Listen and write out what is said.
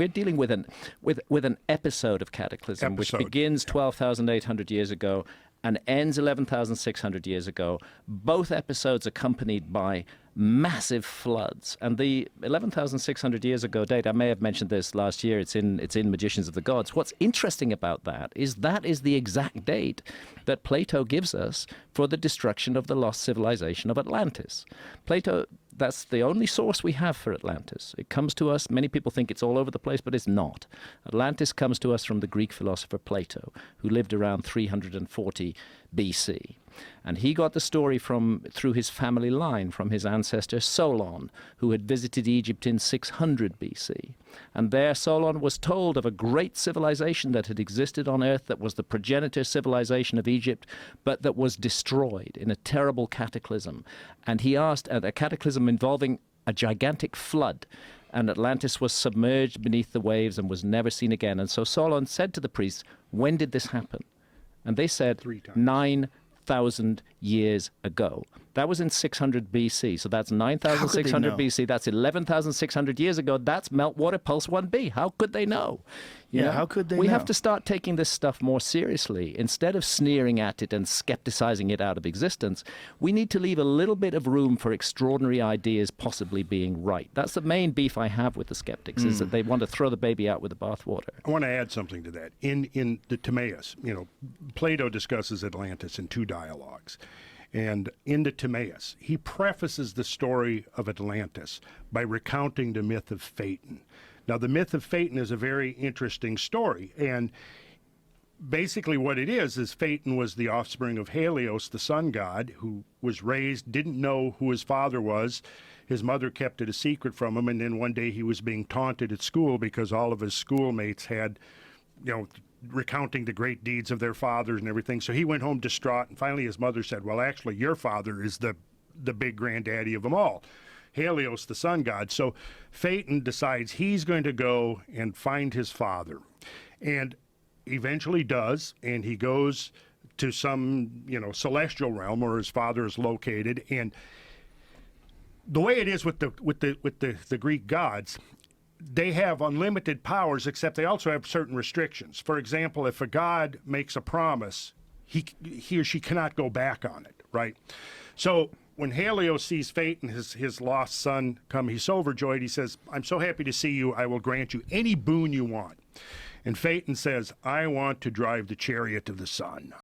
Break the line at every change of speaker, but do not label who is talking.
We're dealing with an episode of Cataclysm, which begins 12,800 years ago and ends 11,600 years ago. Both episodes accompanied by massive floods. And the 11,600 years ago date, I may have mentioned this last year, it's in Magicians of the Gods. What's interesting about that is the exact date that Plato gives us for the destruction of the lost civilization of Atlantis. Plato, that's the only source we have for Atlantis. It comes to us, many people think it's all over the place, but it's not. Atlantis comes to us from the Greek philosopher Plato, who lived around 340 BC. And he got the story through his family line, from his ancestor Solon, who had visited Egypt in 600 BC. And there Solon was told of a great civilization that had existed on Earth that was the progenitor civilization of Egypt, but that was destroyed in a terrible cataclysm. And he asked, a cataclysm involving a gigantic flood, and Atlantis was submerged beneath the waves and was never seen again. And so Solon said to the priests, when did this happen? And they said 9,000 years ago. That was in 600 BC. So that's 9,600 BC. That's 11,600 years ago. That's Meltwater Pulse 1b. How could they know? You know?
How could they know?
We have to start taking this stuff more seriously. Instead of sneering at it and skepticizing it out of existence, we need to leave a little bit of room for extraordinary ideas possibly being right. That's the main beef I have with the skeptics, is that they want to throw the baby out with the bathwater.
I want to add something to that. In the Timaeus, Plato discusses Atlantis in 2 dialogues. And in the Timaeus, he prefaces the story of Atlantis by recounting the myth of Phaeton. Now, the myth of Phaeton is a very interesting story, and basically what it is Phaeton was the offspring of Helios, the sun god, who was raised, didn't know who his father was. His mother kept it a secret from him, and then one day he was being taunted at school because all of his schoolmates had, recounting the great deeds of their fathers and everything. So he went home distraught, and finally his mother said, well, actually, your father is the big granddaddy of them all, Helios, the sun god. So Phaeton decides he's going to go and find his father, and eventually does, and he goes to some, celestial realm where his father is located. And the way it is with the Greek gods, they have unlimited powers, except they also have certain restrictions. For example, if a god makes a promise, he or she cannot go back on it, right? So when Helios sees Phaeton, his lost son, come, he's so overjoyed, he says, I'm so happy to see you, I will grant you any boon you want. And Phaeton says, I want to drive the chariot of the sun.